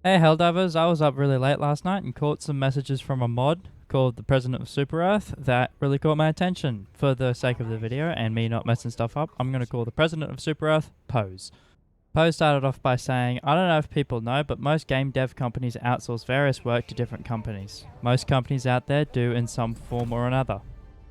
Hey Helldivers, I was up really late last night and caught some messages from a mod called the President of Super Earth that really caught my attention. For the sake of the video and me not messing stuff up, I'm going to call the President of Super Earth Pose. Pose started off by saying, I don't know if people know, but most game dev companies outsource various work to different companies. Most companies out there do in some form or another.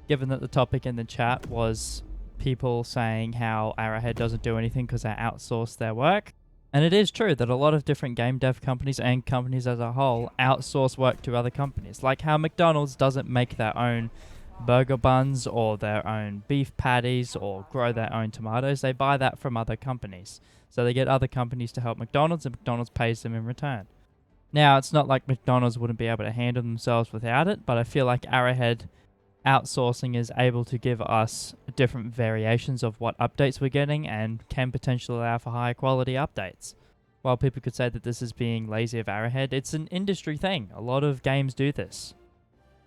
Given that the topic in the chat was people saying how Arrowhead doesn't do anything because they outsource their work, and it is true that a lot of different game dev companies and companies as a whole outsource work to other companies. Like how McDonald's doesn't make their own burger buns or their own beef patties or grow their own tomatoes. They buy that from other companies. So they get other companies to help McDonald's and McDonald's pays them in return. Now, it's not like McDonald's wouldn't be able to handle themselves without it, but I feel like Arrowhead outsourcing is able to give us different variations of what updates we're getting and can potentially allow for higher quality updates. While people could say that this is being lazy of Arrowhead, it's an industry thing. A lot of games do this.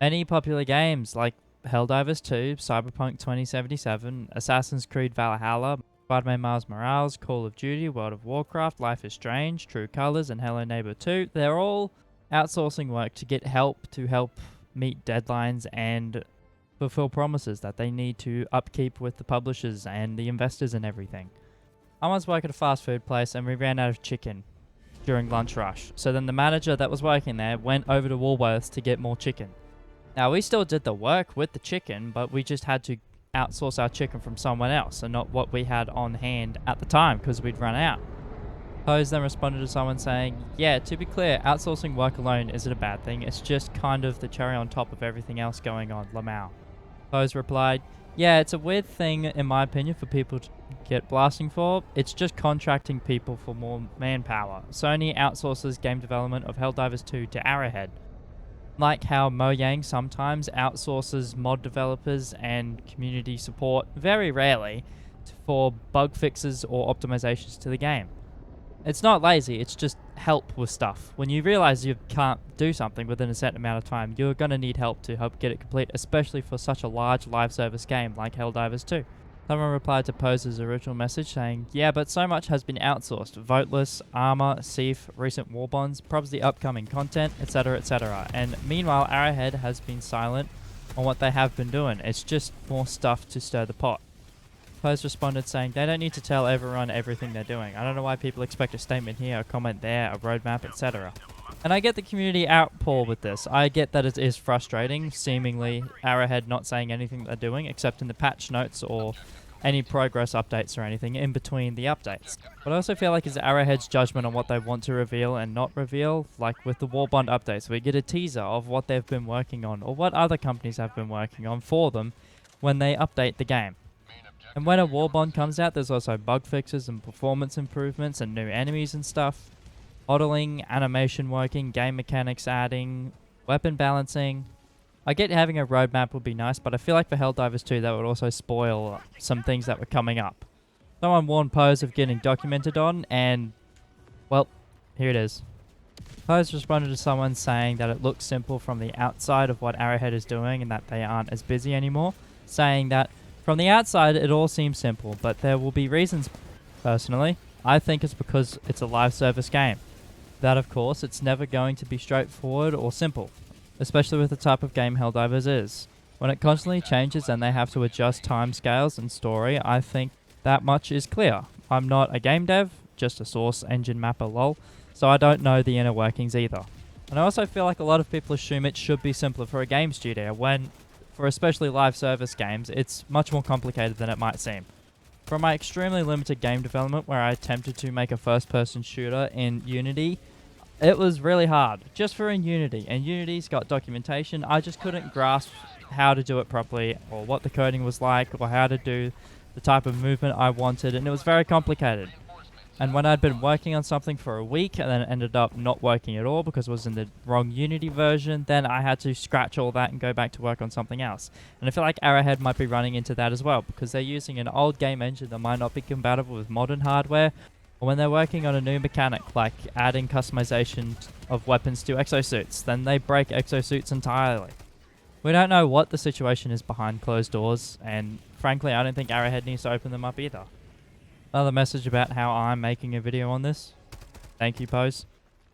Many popular games like Helldivers 2, Cyberpunk 2077, Assassin's Creed Valhalla, Spider-Man Miles Morales, Call of Duty, World of Warcraft, Life is Strange, True Colors, and Hello Neighbor 2, they're all outsourcing work to get help meet deadlines and fulfill promises that they need to upkeep with the publishers and the investors and everything. I once worked at a fast food place and we ran out of chicken during lunch rush. So then the manager that was working there went over to Woolworths to get more chicken. Now we still did the work with the chicken, but we just had to outsource our chicken from someone else and not what we had on hand at the time because we'd run out. Pose then responded to someone saying, yeah, to be clear, outsourcing work alone isn't a bad thing. It's just kind of the cherry on top of everything else going on, Lamau. Pose replied, yeah, it's a weird thing in my opinion for people to get blasting for. It's just contracting people for more manpower. Sony outsources game development of Helldivers 2 to Arrowhead. Like how Mojang sometimes outsources mod developers and community support, very rarely, for bug fixes or optimizations to the game. It's not lazy, it's just help with stuff. When you realize you can't do something within a set amount of time, you're going to need help to help get it complete, especially for such a large live service game like Helldivers 2. Someone replied to Pose's original message saying, yeah, but so much has been outsourced. Voteless, Armor, Seif, recent war bonds, probably the upcoming content, etc, etc. And meanwhile, Arrowhead has been silent on what they have been doing. It's just more stuff to stir the pot. Pose responded saying, they don't need to tell everyone everything they're doing. I don't know why people expect a statement here, a comment there, a roadmap, etc. And I get the community outpour with this. I get that it is frustrating, seemingly Arrowhead not saying anything they're doing, except in the patch notes or any progress updates or anything in between the updates. But I also feel like it's Arrowhead's judgment on what they want to reveal and not reveal, like with the Warbond updates, we get a teaser of what they've been working on or what other companies have been working on for them when they update the game. And when a Warbond comes out, there's also bug fixes and performance improvements and new enemies and stuff. Modeling, animation working, game mechanics adding, weapon balancing. I get having a roadmap would be nice, but I feel like for Helldivers 2 that would also spoil some things that were coming up. Someone warned Pose of getting documented on, and, well, here it is. Pose responded to someone saying that it looks simple from the outside of what Arrowhead is doing and that they aren't as busy anymore, saying that from the outside it all seems simple, but there will be reasons. Personally, I think it's because it's a live service game. That, of course, it's never going to be straightforward or simple, especially with the type of game Helldivers is. When it constantly changes and they have to adjust timescales and story, I think that much is clear. I'm not a game dev, just a source engine mapper lol, so I don't know the inner workings either. And I also feel like a lot of people assume it should be simpler for a game studio, when, for especially live service games, it's much more complicated than it might seem. From my extremely limited game development where I attempted to make a first-person shooter in Unity, it was really hard, just for in Unity, and Unity's got documentation. I just couldn't grasp how to do it properly, or what the coding was like, or how to do the type of movement I wanted, and it was very complicated. And when I'd been working on something for a week, and then it ended up not working at all because it was in the wrong Unity version, then I had to scratch all that and go back to work on something else. And I feel like Arrowhead might be running into that as well, because they're using an old game engine that might not be compatible with modern hardware, or when they're working on a new mechanic, like adding customization of weapons to exosuits, then they break exosuits entirely. We don't know what the situation is behind closed doors, and frankly, I don't think Arrowhead needs to open them up either. Another message about how I'm making a video on this. Thank you, Pose.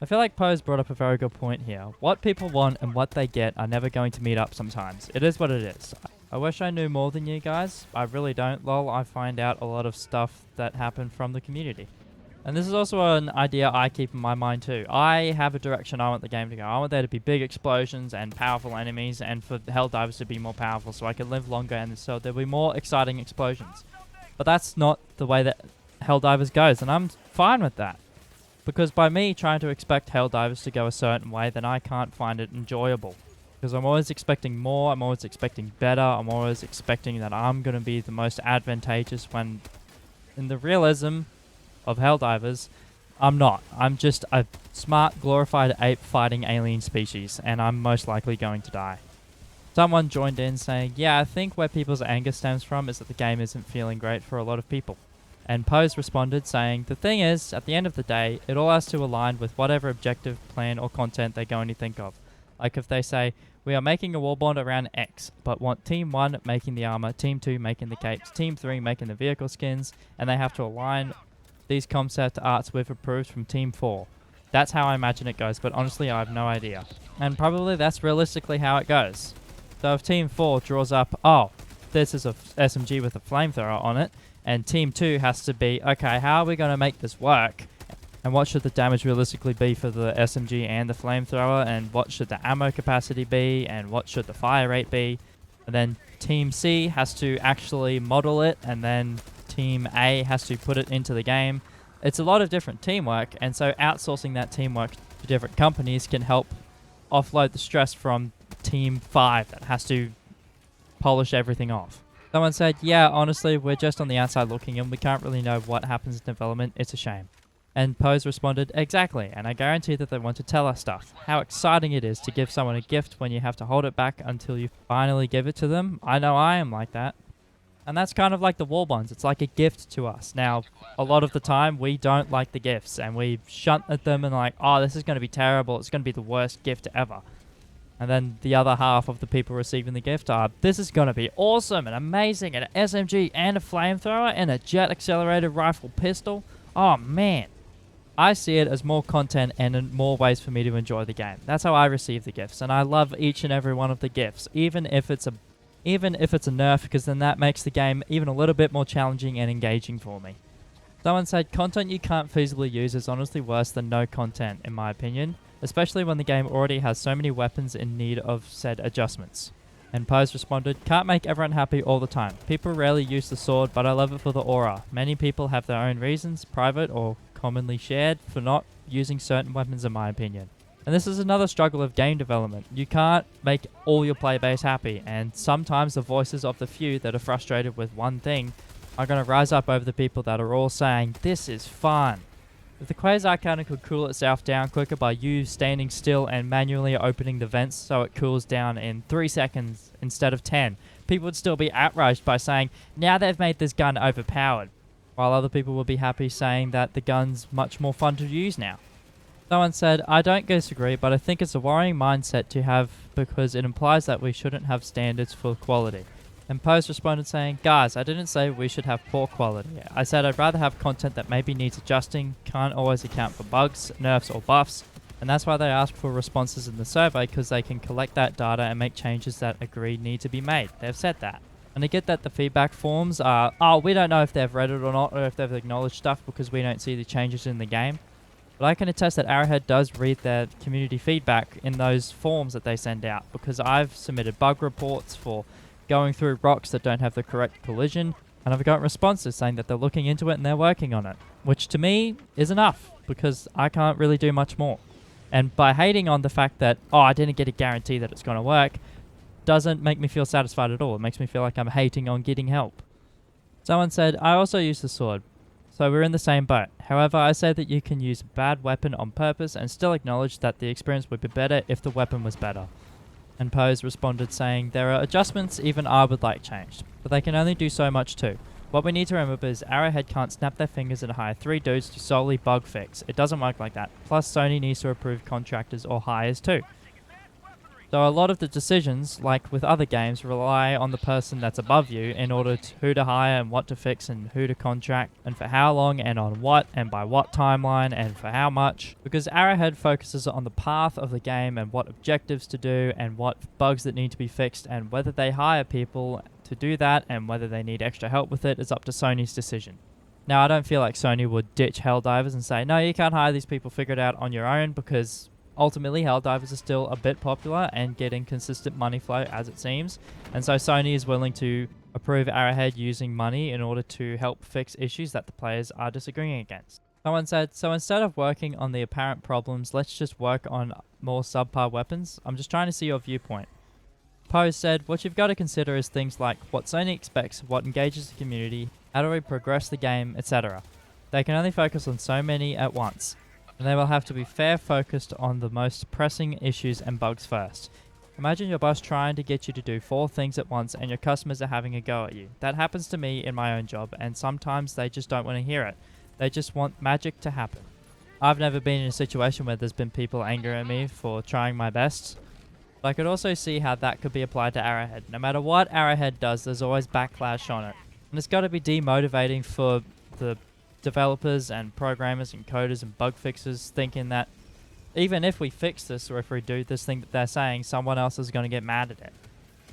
I feel like Poe's brought up a very good point here. What people want and what they get are never going to meet up sometimes. It is what it is. I wish I knew more than you guys. I really don't, lol. I find out a lot of stuff that happened from the community. And this is also an idea I keep in my mind too. I have a direction I want the game to go. I want there to be big explosions and powerful enemies, and for the Helldivers to be more powerful so I can live longer, and so there'll be more exciting explosions. But that's not the way that Helldivers goes, and I'm fine with that. Because by me trying to expect Helldivers to go a certain way, then I can't find it enjoyable. Because I'm always expecting more, I'm always expecting better, I'm always expecting that I'm going to be the most advantageous, when in the realism of Helldivers, I'm not. I'm just a smart, glorified ape fighting alien species, and I'm most likely going to die. Someone joined in saying, yeah, I think where people's anger stems from is that the game isn't feeling great for a lot of people. And Pose responded saying, the thing is, at the end of the day, it all has to align with whatever objective, plan, or content they're going to think of. Like if they say, we are making a warbond around X, but want Team 1 making the armor, Team 2 making the capes, Team 3 making the vehicle skins, and they have to align these concept arts with approved from Team 4. That's how I imagine it goes, but honestly I have no idea. And probably that's realistically how it goes. So if Team 4 draws up, oh, this is a SMG with a flamethrower on it, and Team 2 has to be, okay, how are we going to make this work? And what should the damage realistically be for the SMG and the flamethrower? And what should the ammo capacity be? And what should the fire rate be? And then Team C has to actually model it, and then Team A has to put it into the game. It's a lot of different teamwork, and so outsourcing that teamwork to different companies can help offload the stress from Team 5 that has to polish everything off. Someone said, yeah, honestly, we're just on the outside looking and we can't really know what happens in development. It's a shame. And Pose responded, exactly, and I guarantee that they want to tell us stuff. How exciting it is to give someone a gift when you have to hold it back until you finally give it to them. I know I am like that. And that's kind of like the wall bonds. It's like a gift to us. Now, a lot of the time, we don't like the gifts, and we shunt at them and like, oh, this is going to be terrible. It's going to be the worst gift ever. And then the other half of the people receiving the gift are, this is going to be awesome and amazing, and an SMG and a flamethrower and a jet accelerated rifle pistol. Oh, man. I see it as more content and more ways for me to enjoy the game. That's how I receive the gifts, and I love each and every one of the gifts, even if it's a nerf, because then that makes the game even a little bit more challenging and engaging for me. Someone said, content you can't feasibly use is honestly worse than no content, in my opinion, especially when the game already has so many weapons in need of said adjustments. And Pose responded, can't make everyone happy all the time. People rarely use the sword, but I love it for the aura. Many people have their own reasons, private or commonly shared, for not using certain weapons, in my opinion. And this is another struggle of game development. You can't make all your player base happy, and sometimes the voices of the few that are frustrated with one thing are going to rise up over the people that are all saying, this is fun. If the Quasar cannon could cool itself down quicker by you standing still and manually opening the vents so it cools down in 3 seconds instead of 10, people would still be outraged by saying, now they've made this gun overpowered, while other people will be happy saying that the gun's much more fun to use now. Someone said, I don't disagree, but I think it's a worrying mindset to have because it implies that we shouldn't have standards for quality. And Pose responded saying, guys, I didn't say we should have poor quality. I said I'd rather have content that maybe needs adjusting, can't always account for bugs, nerfs, or buffs, and that's why they ask for responses in the survey, because they can collect that data and make changes that agreed need to be made. They've said that. And I get that the feedback forms are, oh, we don't know if they've read it or not, or if they've acknowledged stuff because we don't see the changes in the game. But I can attest that Arrowhead does read their community feedback in those forms that they send out, because I've submitted bug reports for going through rocks that don't have the correct collision, and I've got responses saying that they're looking into it and they're working on it, which to me is enough, because I can't really do much more. And by hating on the fact that, oh, I didn't get a guarantee that it's going to work, doesn't make me feel satisfied at all. It makes me feel like I'm hating on getting help. Someone said, I also use the sword, so we're in the same boat. However, I say that you can use a bad weapon on purpose and still acknowledge that the experience would be better if the weapon was better. And Pose responded saying, there are adjustments even I would like changed, but they can only do so much too. What we need to remember is Arrowhead can't snap their fingers and hire 3 dudes to solely bug fix. It doesn't work like that. Plus, Sony needs to approve contractors or hires too. So a lot of the decisions, like with other games, rely on the person that's above you in order to who to hire and what to fix and who to contract and for how long and on what and by what timeline and for how much. Because Arrowhead focuses on the path of the game and what objectives to do and what bugs that need to be fixed, and whether they hire people to do that and whether they need extra help with it is up to Sony's decision. Now, I don't feel like Sony would ditch Helldivers and say, no, you can't hire these people, figure it out on your own, because ultimately Helldivers are still a bit popular and getting consistent money flow as it seems. And so Sony is willing to approve Arrowhead using money in order to help fix issues that the players are disagreeing against. Someone said, so instead of working on the apparent problems, let's just work on more subpar weapons. I'm just trying to see your viewpoint. Pose said, what you've got to consider is things like what Sony expects, what engages the community, how do we progress the game, etc. They can only focus on so many at once, and they will have to be fair focused on the most pressing issues and bugs first. Imagine your boss trying to get you to do 4 things at once and your customers are having a go at you. That happens to me in my own job, and sometimes they just don't want to hear it. They just want magic to happen. I've never been in a situation where there's been people angry at me for trying my best. But I could also see how that could be applied to Arrowhead. No matter what Arrowhead does, there's always backlash on it. And it's got to be demotivating for the developers and programmers and coders and bug fixers thinking that even if we fix this or if we do this thing that they're saying, someone else is going to get mad at it.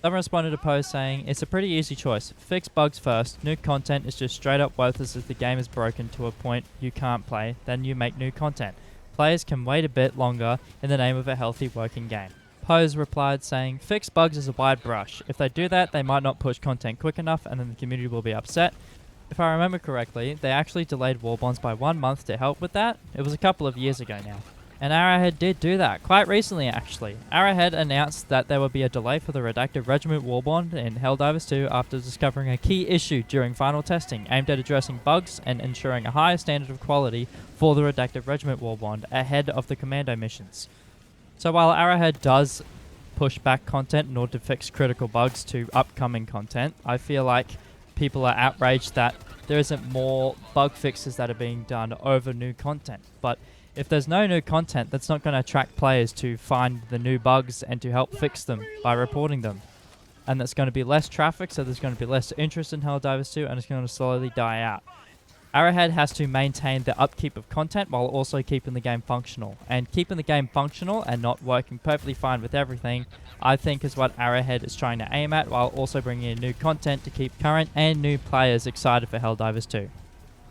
Someone responded to a post saying, it's a pretty easy choice. Fix bugs first. New content is just straight up worthless if the game is broken to a point you can't play. Then you make new content. Players can wait a bit longer in the name of a healthy working game. Pose replied saying, fix bugs is a wide brush. If they do that, they might not push content quick enough and then the community will be upset. If I remember correctly, they actually delayed War Bonds by 1 month to help with that. It was a couple of years ago now. And Arrowhead did do that, quite recently actually. Arrowhead announced that there would be a delay for the Redacted Regiment War Bond in Helldivers 2 after discovering a key issue during final testing aimed at addressing bugs and ensuring a higher standard of quality for the Redacted Regiment War Bond ahead of the commando missions. So while Arrowhead does push back content in order to fix critical bugs to upcoming content, I feel like people are outraged that there isn't more bug fixes that are being done over new content. But if there's no new content, that's not going to attract players to find the new bugs and to help fix them by reporting them. And that's going to be less traffic, so there's going to be less interest in Helldivers 2, and it's going to slowly die out. Arrowhead has to maintain the upkeep of content while also keeping the game functional. And keeping the game functional and not working perfectly fine with everything, I think is what Arrowhead is trying to aim at, while also bringing in new content to keep current and new players excited for Helldivers 2.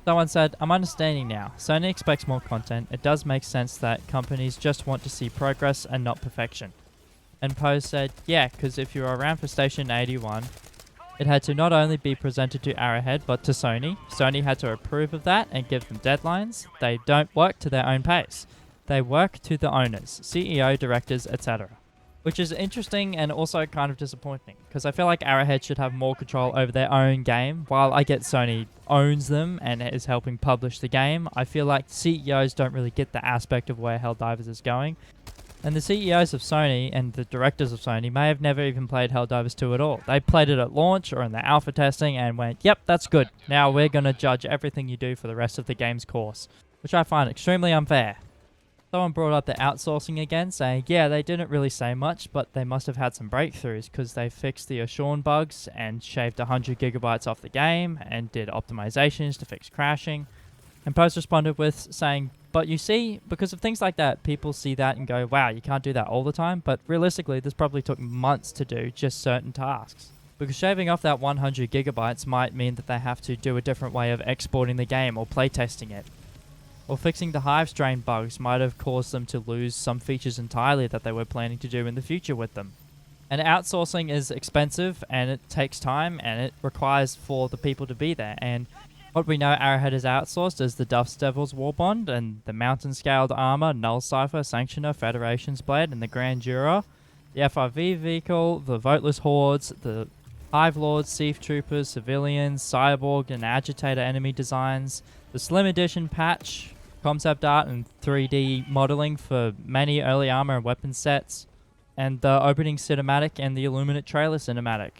Someone said, I'm understanding now. Sony expects more content. It does make sense that companies just want to see progress and not perfection. And Pose said, yeah, because if you were around for Station 81, it had to not only be presented to Arrowhead, but to Sony. Sony had to approve of that and give them deadlines. They don't work to their own pace. They work to the owners, CEO, directors, etc. Which is interesting and also kind of disappointing, because I feel like Arrowhead should have more control over their own game. While I get Sony owns them and is helping publish the game, I feel like CEOs don't really get the aspect of where Helldivers is going. And the CEOs of Sony and the directors of Sony may have never even played Helldivers 2 at all. They played it at launch or in the alpha testing and went, yep, that's good. Now we're going to judge everything you do for the rest of the game's course, which I find extremely unfair. Someone brought up the outsourcing again, saying, yeah, they didn't really say much, but they must have had some breakthroughs because they fixed the Ashawn bugs and shaved 100 gigabytes off the game and did optimizations to fix crashing. And Post responded with saying, but you see, because of things like that, people see that and go, wow, you can't do that all the time. But realistically, this probably took months to do just certain tasks. Because shaving off that 100 gigabytes might mean that they have to do a different way of exporting the game or playtesting it. Or fixing the hive strain bugs might have caused them to lose some features entirely that they were planning to do in the future with them. And outsourcing is expensive and it takes time and it requires for the people to be there. And what we know Arrowhead has outsourced is the Dust Devil's War Bond and the Mountain Scaled Armor, Null Cipher, Sanctioner, Federation's Blade, and the Grand Juror, the FRV vehicle, the Voteless Hordes, the Hive Lords, Thief Troopers, Civilians, Cyborg, and Agitator enemy designs, the Slim Edition patch, concept art and 3D modeling for many early armor and weapon sets, and the opening cinematic and the Illuminate trailer cinematic.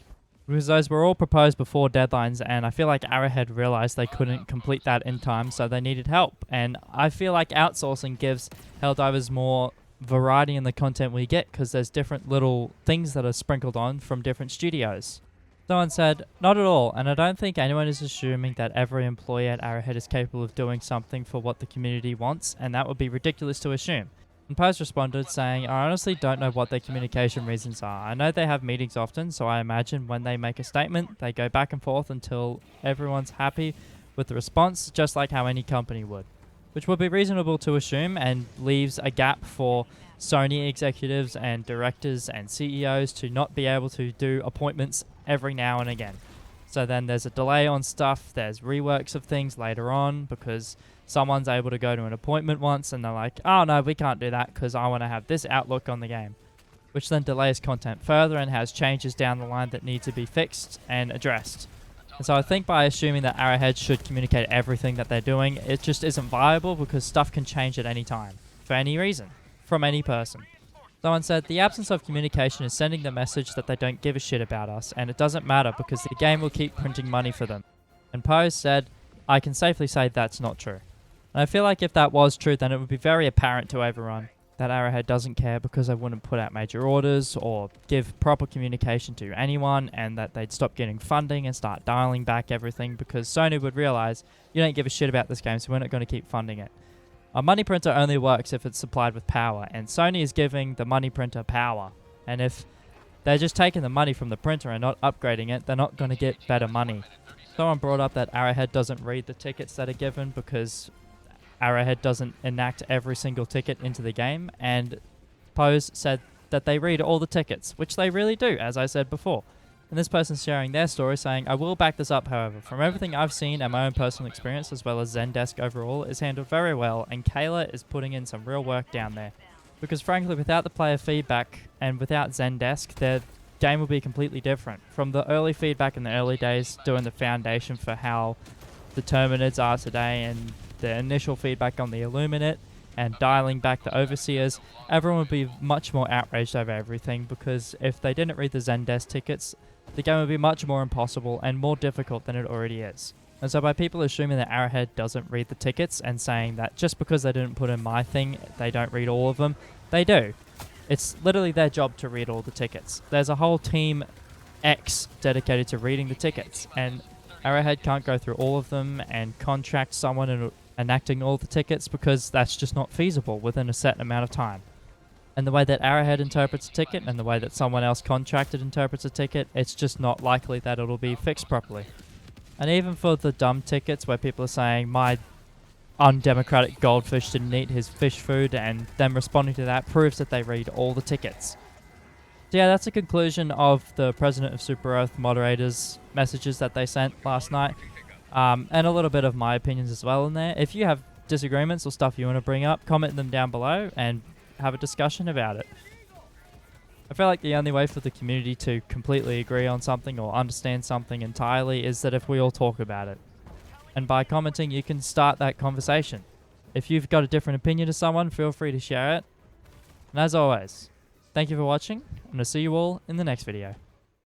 Because those were all proposed before deadlines, and I feel like Arrowhead realized they couldn't complete that in time, so they needed help. And I feel like outsourcing gives Helldivers more variety in the content we get because there's different little things that are sprinkled on from different studios. Someone said, not at all, and I don't think anyone is assuming that every employee at Arrowhead is capable of doing something for what the community wants, and that would be ridiculous to assume. And Post responded saying, I honestly don't know what their communication reasons are. I know they have meetings often, so I imagine when they make a statement, they go back and forth until everyone's happy with the response, just like how any company would. Which would be reasonable to assume and leaves a gap for Sony executives and directors and CEOs to not be able to do appointments every now and again. So then there's a delay on stuff, there's reworks of things later on because someone's able to go to an appointment once and they're like, oh no, we can't do that because I want to have this outlook on the game. Which then delays content further and has changes down the line that need to be fixed and addressed. And so I think by assuming that Arrowhead should communicate everything that they're doing, it just isn't viable because stuff can change at any time, for any reason, from any person. Someone said, the absence of communication is sending the message that they don't give a shit about us, and it doesn't matter because the game will keep printing money for them. And Pose said, I can safely say that's not true. And I feel like if that was true, then it would be very apparent to everyone that Arrowhead doesn't care because they wouldn't put out major orders or give proper communication to anyone, and that they'd stop getting funding and start dialing back everything because Sony would realize you don't give a shit about this game, so we're not going to keep funding it. A money printer only works if it's supplied with power, and Sony is giving the money printer power. And if they're just taking the money from the printer and not upgrading it, they're not going to get better money. Someone brought up that Arrowhead doesn't read the tickets that are given because Arrowhead doesn't enact every single ticket into the game, and Pose said that they read all the tickets, which they really do, as I said before. And this person's sharing their story saying, I will back this up, however. From everything I've seen and my own personal experience, as well as Zendesk overall, is handled very well, and Kayla is putting in some real work down there. Because frankly, without the player feedback and without Zendesk, the game will be completely different. From the early feedback in the early days, doing the foundation for how the Terminids are today, and the initial feedback on the Illuminate, and dialing back the Overseers, everyone would be much more outraged over everything, because if they didn't read the Zendesk tickets, the game would be much more impossible and more difficult than it already is. And so by people assuming that Arrowhead doesn't read the tickets and saying that just because they didn't put in my thing, they don't read all of them, they do. It's literally their job to read all the tickets. There's a whole team X dedicated to reading the tickets, and Arrowhead can't go through all of them and contract someone and enacting all the tickets because that's just not feasible within a set amount of time. And the way that Arrowhead interprets a ticket and the way that someone else contracted interprets a ticket, it's just not likely that it'll be fixed properly. And even for the dumb tickets where people are saying, my undemocratic goldfish didn't eat his fish food, and them responding to that proves that they read all the tickets. So yeah, that's a conclusion of the President of Super Earth moderators' messages that they sent last night. And a little bit of my opinions as well in there. If you have disagreements or stuff you want to bring up, comment them down below and have a discussion about it. I feel like the only way for the community to completely agree on something or understand something entirely is that if we all talk about it. And by commenting, you can start that conversation. If you've got a different opinion to someone, feel free to share it. And as always, thank you for watching, and I'll see you all in the next video.